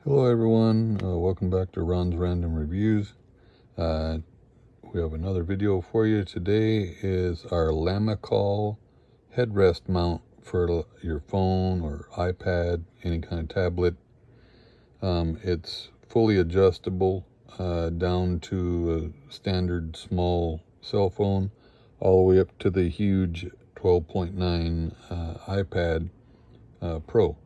Hello everyone, welcome back to Ron's Random Reviews. We have another video for you. Today is our Lamicall headrest mount for your phone or iPad, any kind of tablet. It's fully adjustable down to a standard small cell phone all the way up to the huge 12.9 iPad Pro.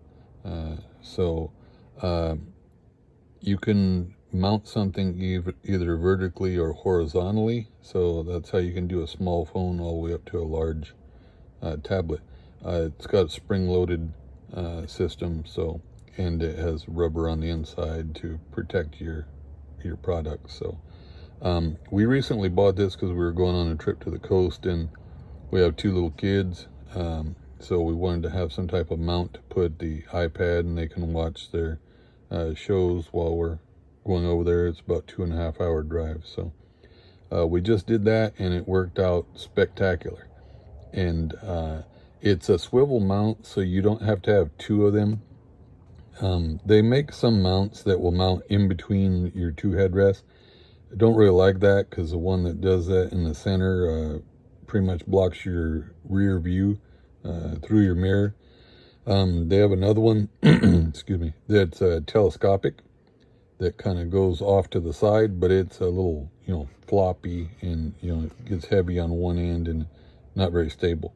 You can mount something either vertically or horizontally, so that's how you can do a small phone all the way up to a large tablet. It's got a spring-loaded system, and it has rubber on the inside to protect your product. So we recently bought this because we were going on a trip to the coast, and we have two little kids. So we wanted to have some type of mount to put the iPad, and they can watch their shows while we're going over there. It's about 2.5 hour drive. So we just did that, and it worked out spectacular. And it's a swivel mount, so you don't have to have two of them. They make some mounts that will mount in between your two headrests. I don't really like that because the one that does that in the center pretty much blocks your rear view through your mirror. They have another one, excuse me, that's telescopic, that kind of goes off to the side, but it's a little, floppy, and, it gets heavy on one end and not very stable.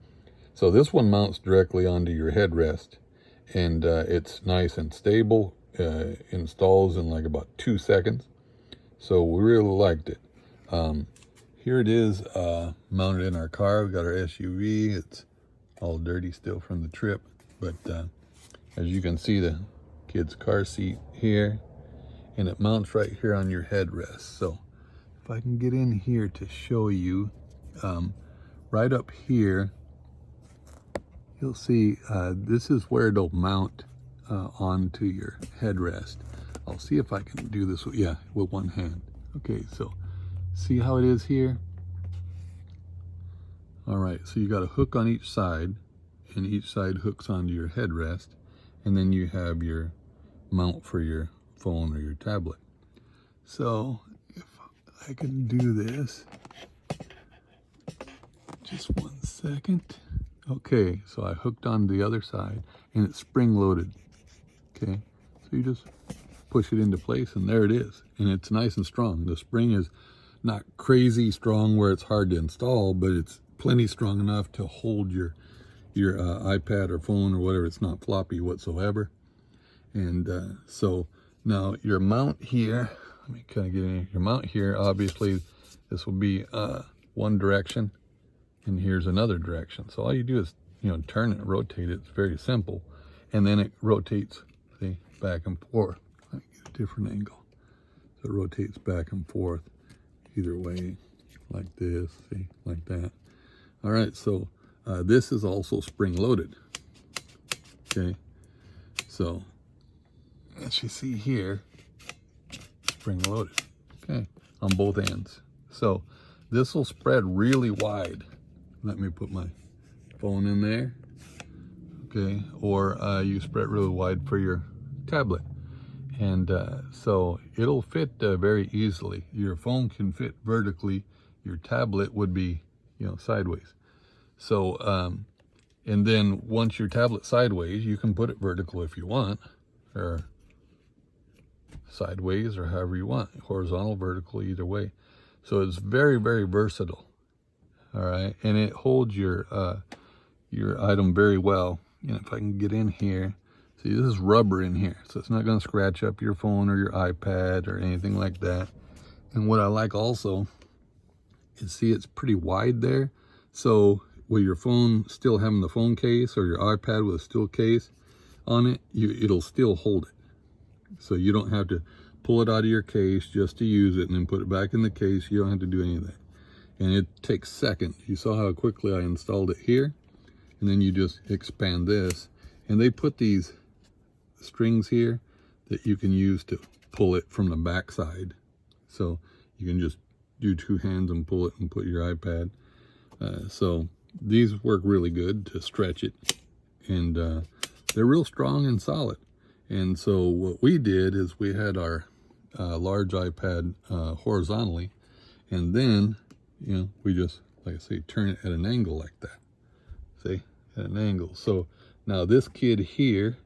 So this one mounts directly onto your headrest, and it's nice and stable, installs in like about 2 seconds. So we really liked it. Here it is, mounted in our car. We got our SUV. It's all dirty still from the trip, but as you can see, the kid's car seat here, and it mounts right here on your headrest. So if I can get in here to show you, right up here, you'll see this is where it'll mount onto your headrest. I'll see if I can do this with one hand. Okay, so see how it is here? All right, so you got a hook on each side, and each side hooks onto your headrest, and then you have your mount for your phone or your tablet. So if I can do this, just 1 second. Okay, so I hooked on the other side, and it's spring loaded. Okay, so you just push it into place, and there it is, and it's nice and strong. The spring is not crazy strong where it's hard to install, but it's plenty strong enough to hold your iPad or phone or whatever. It's not floppy whatsoever. And so now your mount here, let me kind of get in. Your mount here, obviously this will be one direction, and here's another direction. So all you do is turn it, rotate it. It's very simple, and then it rotates, see, back and forth. Let me get a different angle. So it rotates back and forth either way, like this, see, like that. All right, so this is also spring loaded. Okay, so as you see here, spring loaded, okay, on both ends. So this will spread really wide. Let me put my phone in there. Okay, or you spread really wide for your tablet. And so it'll fit very easily. Your phone can fit vertically. Your tablet would be, sideways. So, and then once your tablet's sideways, you can put it vertical if you want, or sideways, or however you want, horizontal, vertical, either way. So it's very, very versatile. All right, and it holds your item very well. And if I can get in here, see, this is rubber in here, so it's not going to scratch up your phone or your iPad or anything like that. And what I like also is, see, it's pretty wide there. So with your phone still having the phone case, or your iPad with a still case on it, it'll still hold it. So you don't have to pull it out of your case just to use it and then put it back in the case. You don't have to do any of that. And it takes seconds. You saw how quickly I installed it here. And then you just expand this. And they put these strings here that you can use to pull it from the back side. So you can just do 2 hands and pull it and put your iPad. So these work really good to stretch it. And they're real strong and solid. And so what we did is we had our large iPad horizontally, and then, we just, like I say, turn it at an angle like that. See, at an angle. So now this kid here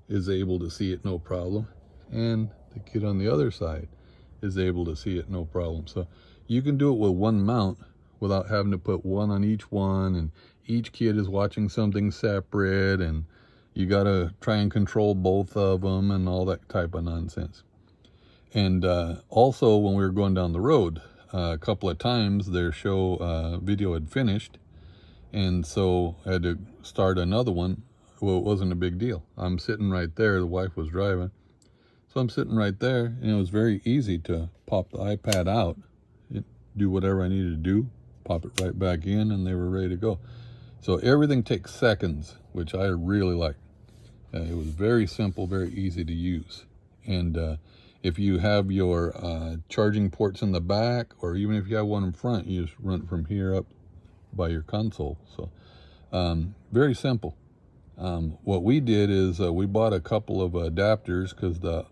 is able to see it no problem, and the kid on the other side is able to see it no problem. So you can do it with one mount without having to put one on each one, and each kid is watching something separate, and you got to try and control both of them and all that type of nonsense. And also, when we were going down the road, a couple of times their show video had finished, and so I had to start another one. Well, it wasn't a big deal. I'm sitting right there. The wife was driving. So I'm sitting right there, and it was very easy to pop the iPad out, do whatever I needed to do, pop it right back in, and they were ready to go. So everything takes seconds, which I really like. It was very simple, very easy to use. And if you have your charging ports in the back, or even if you have one in front, you just run it from here up by your console. So very simple. What we did is we bought a couple of adapters, because the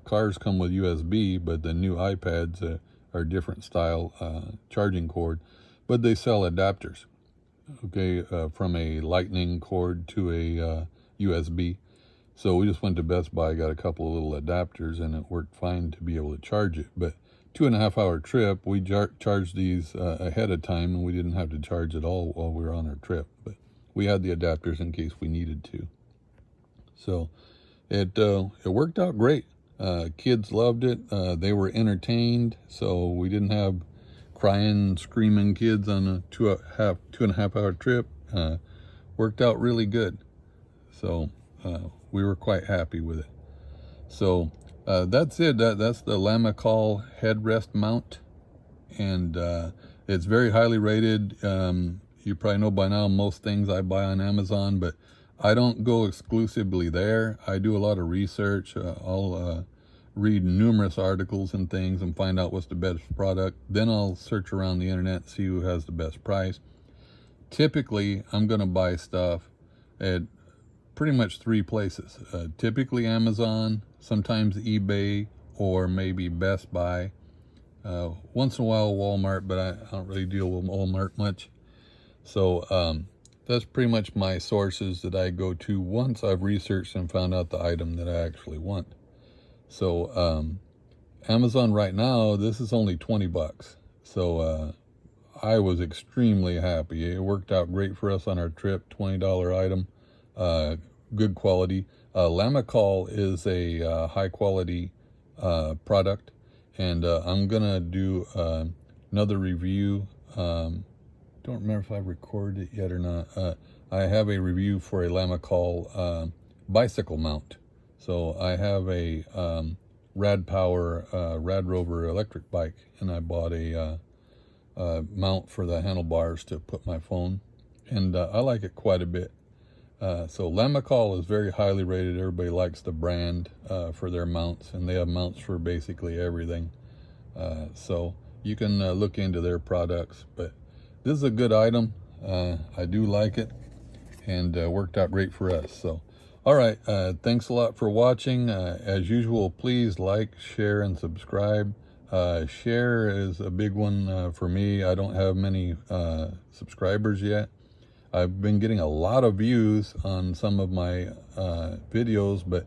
cars come with USB, but the new iPads are different style charging cord, but they sell adapters, okay, from a lightning cord to a USB. So we just went to Best Buy, got a couple of little adapters, and it worked fine to be able to charge it. But 2.5 hour trip, we charged these ahead of time, and we didn't have to charge it all while we were on our trip. But we had the adapters in case we needed to. So it worked out great. Kids loved it. They were entertained. So we didn't have crying, screaming kids on a 2.5 hour trip. Worked out really good. So we were quite happy with it. So that's it. That's the Lamicall headrest mount, and it's very highly rated. You probably know by now most things I buy on Amazon, but I don't go exclusively there. I do a lot of research. I'll read numerous articles and things and find out what's the best product. Then I'll search around the internet and see who has the best price. Typically, I'm going to buy stuff at pretty much 3 places. Typically Amazon, sometimes eBay, or maybe Best Buy. Once in a while Walmart, but I don't really deal with Walmart much. So that's pretty much my sources that I go to once I've researched and found out the item that I actually want. So Amazon right now, this is only $20. So I was extremely happy. It worked out great for us on our trip. $20 item, good quality. Lamicall is a high quality product, and I'm gonna do another review. Don't remember if I recorded it yet or not. I have a review for a Lamicall bicycle mount. So I have a Rad Power Rad Rover electric bike, and I bought a mount for the handlebars to put my phone, and I like it quite a bit. So Lamicall is very highly rated. Everybody likes the brand for their mounts, and they have mounts for basically everything. So you can look into their products, but this is a good item. I do like it, and worked out great for us. So, all right, thanks a lot for watching. As usual, please like, share, and subscribe. Share is a big one for me. I don't have many subscribers yet. I've been getting a lot of views on some of my videos, but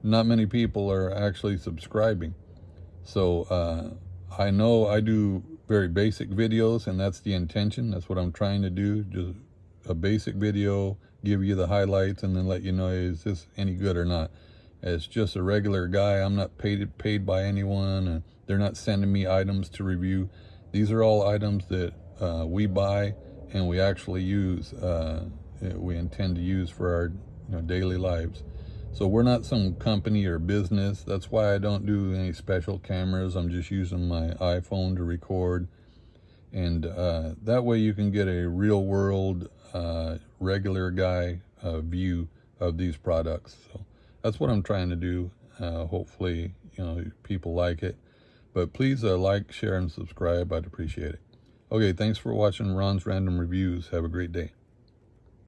not many people are actually subscribing. So I know I do very basic videos, and that's the intention. That's what I'm trying to do. Just a basic video, give you the highlights, and then let you know, is this any good or not. It's just a regular guy. I'm not paid by anyone, and they're not sending me items to review. These are all items that we buy and we actually use. We intend to use for our daily lives. So we're not some company or business. That's why I don't do any special cameras. I'm just using my iPhone to record. And that way you can get a real world, regular guy view of these products. So that's what I'm trying to do. Hopefully, people like it. But please like, share, and subscribe. I'd appreciate it. Okay, thanks for watching Ron's Random Reviews. Have a great day.